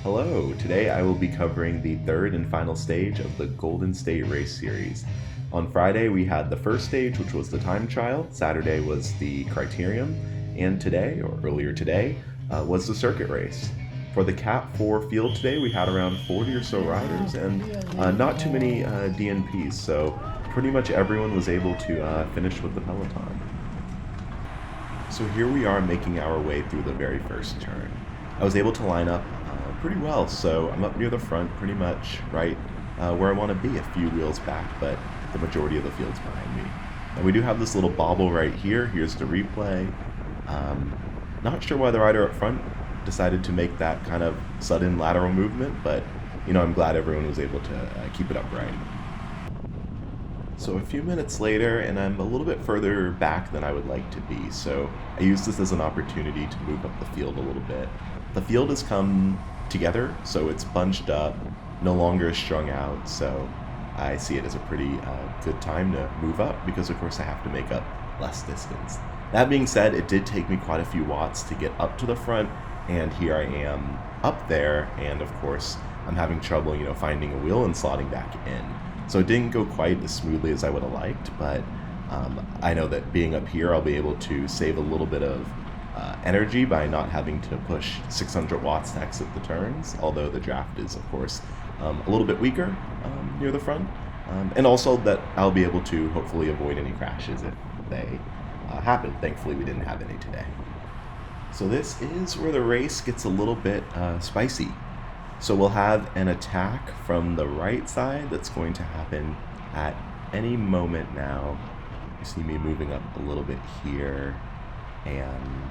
Hello, today I will be covering the third and final stage of the Golden State Race Series. On Friday we had the first stage, which was the time trial, Saturday was the criterium, and today, or earlier today, was the circuit race. For the Cat 4 field today, we had around 40 or so riders and not too many DNPs, so pretty much everyone was able to finish with the peloton. So here we are making our way through the very first turn. I was able to line up pretty well, so I'm up near the front, pretty much right where I want to be, a few wheels back, but the majority of the field's behind me. And we do have this little bobble right here. Here's the replay. Not sure why the rider up front decided to make that kind of sudden lateral movement, but I'm glad everyone was able to keep it upright. So a few minutes later, and I'm a little bit further back than I would like to be, so I use this as an opportunity to move up the field a little bit. The field has come together, so it's bunched up, no longer strung out, so I see it as a pretty good time to move up, because of course I have to make up less distance. That being said, it did take me quite a few watts to get up to the front, and here I am up there, and of course I'm having trouble, finding a wheel and slotting back in. So it didn't go quite as smoothly as I would have liked, but I know that being up here, I'll be able to save a little bit of energy by not having to push 600 watts to exit the turns, although the draft is, of course, a little bit weaker near the front. And also that I'll be able to hopefully avoid any crashes if they happen. Thankfully, we didn't have any today. So this is where the race gets a little bit spicy. So we'll have an attack from the right side that's going to happen at any moment now. You see me moving up a little bit here, and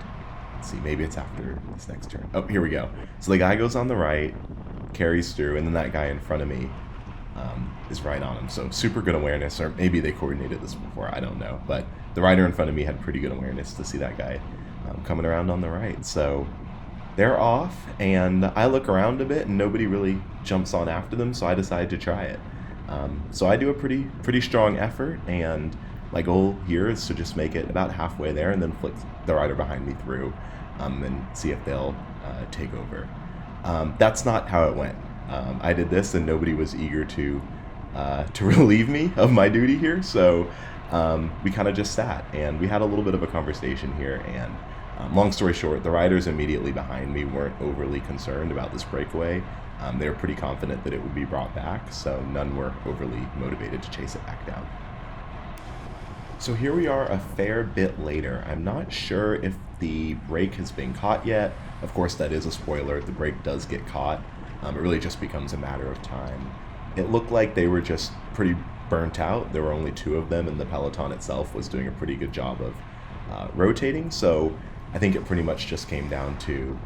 let's see, maybe it's after this next turn. Oh, here we go. So the guy goes on the right, carries through, and then that guy in front of me is right on him. So super good awareness, or maybe they coordinated this before, I don't know. But the rider in front of me had pretty good awareness to see that guy coming around on the right. So they're off, and I look around a bit, and nobody really jumps on after them, so I decide to try it. So I do a pretty strong effort, and my goal here is to just make it about halfway there, and then flick the rider behind me through, and see if they'll take over. That's not how it went. I did this, and nobody was eager to relieve me of my duty here, so we kind of just sat, and we had a little bit of a conversation here, and long story short, the riders immediately behind me weren't overly concerned about this breakaway. They were pretty confident that it would be brought back, so none were overly motivated to chase it back down. So here we are a fair bit later. I'm not sure if the brake has been caught yet. Of course, that is a spoiler. If the brake does get caught, it really just becomes a matter of time. It looked like they were just pretty burnt out. There were only two of them, and the peloton itself was doing a pretty good job of rotating, so I think it pretty much just came down to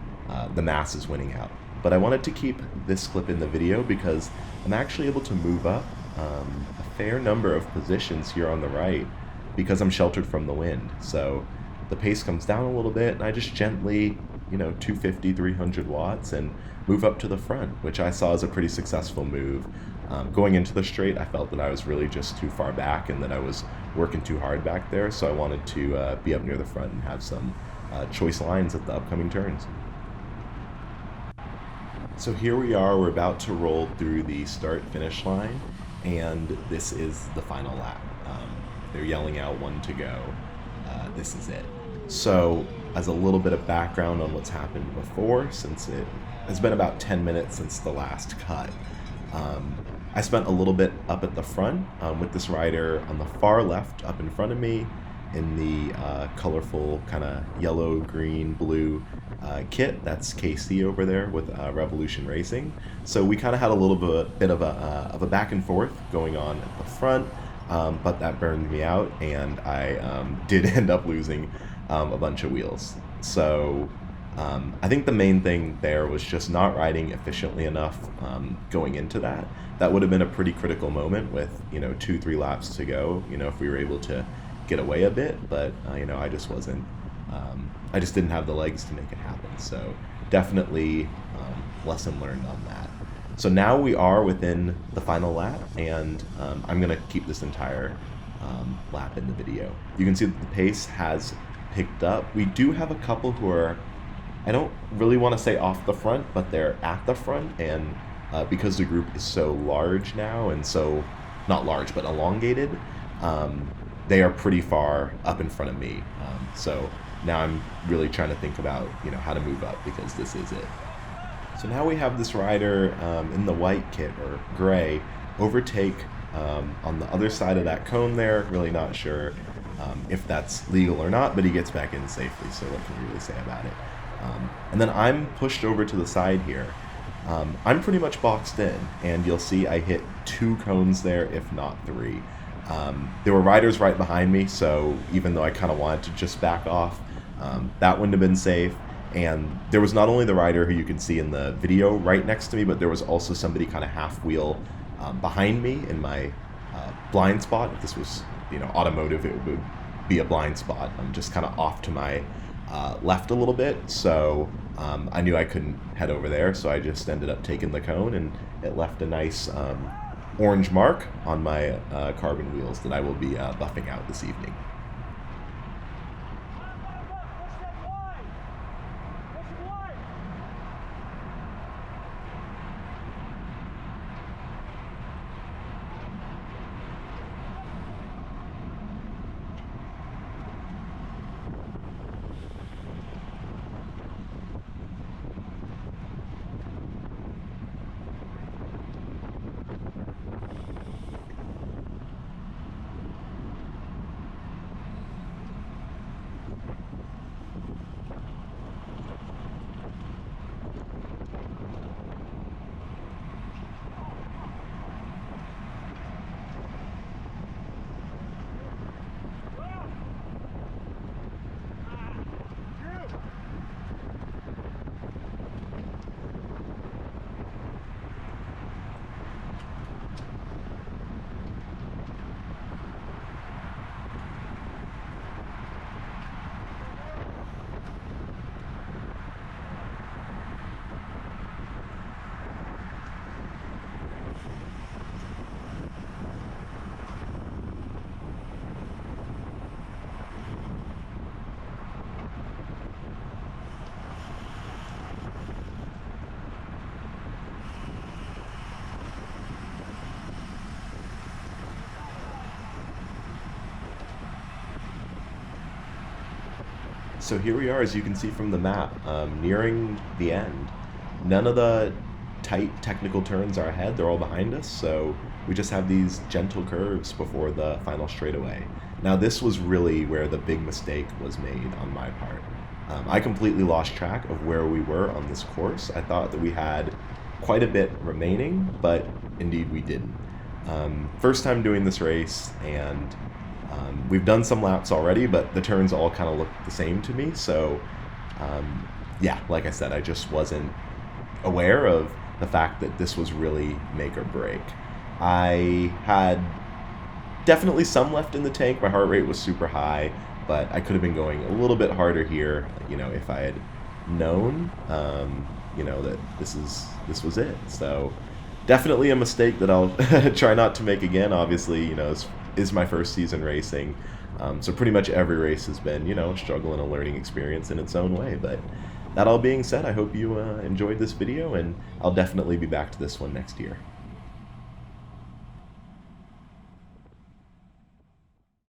the masses winning out. But I wanted to keep this clip in the video because I'm actually able to move up a fair number of positions here on the right because I'm sheltered from the wind. So the pace comes down a little bit, and I just gently, 250, 300 watts and move up to the front, which I saw as a pretty successful move. Going into the straight, I felt that I was really just too far back and that I was working too hard back there, so I wanted to be up near the front and have some choice lines at the upcoming turns. So here we are, we're about to roll through the start-finish line, and this is the final lap. They're yelling out 1 to go. This is it. So, as a little bit of background on what's happened before, since it has been about 10 minutes since the last cut, I spent a little bit up at the front with this rider on the far left up in front of me in the colorful kind of yellow, green, blue kit. That's KC over there with Revolution Racing. So we kind of had a little bit of a back and forth going on at the front, but that burned me out, and I did end up losing a bunch of wheels. So I think the main thing there was just not riding efficiently enough going into that. That would have been a pretty critical moment with 2-3 laps to go. If we were able to get away a bit, but I just wasn't. I just didn't have the legs to make it happen. So definitely lesson learned on that. So now we are within the final lap, and I'm gonna keep this entire lap in the video. You can see that the pace has picked up. We do have a couple who are I don't really want to say off the front, but they're at the front, and because the group is so large now and so not large but elongated, um, they are pretty far up in front of me. So now I'm really trying to think about how to move up because this is it. So now we have this rider in the white kit or gray overtake on the other side of that cone there. Really not sure if that's legal or not, but he gets back in safely. So what can we really say about it? And then I'm pushed over to the side here. I'm pretty much boxed in, and you'll see I hit 2 cones there, if not 3. There were riders right behind me, so even though I kind of wanted to just back off, that wouldn't have been safe. And there was not only the rider who you can see in the video right next to me, but there was also somebody kind of half wheel behind me in my blind spot. If this was automotive, it would be a blind spot. I'm just kind of off to my left a little bit, so I knew I couldn't head over there, so I just ended up taking the cone, and it left a nice orange mark on my carbon wheels that I will be buffing out this evening. So here we are, as you can see from the map, nearing the end. None of the tight technical turns are ahead, they're all behind us, so we just have these gentle curves before the final straightaway. Now this was really where the big mistake was made on my part. I completely lost track of where we were on this course. I thought that we had quite a bit remaining, but indeed we didn't. First time doing this race, and we've done some laps already, but the turns all kind of look the same to me. So, yeah, like I said, I just wasn't aware of the fact that this was really make or break. I had definitely some left in the tank. My heart rate was super high, but I could have been going a little bit harder here, if I had known, that this was it. So, definitely a mistake that I'll try not to make again. Obviously, is my first season racing, so pretty much every race has been a struggle and a learning experience in its own way. But that all being said, I hope you enjoyed this video, and I'll definitely be back to this one next year.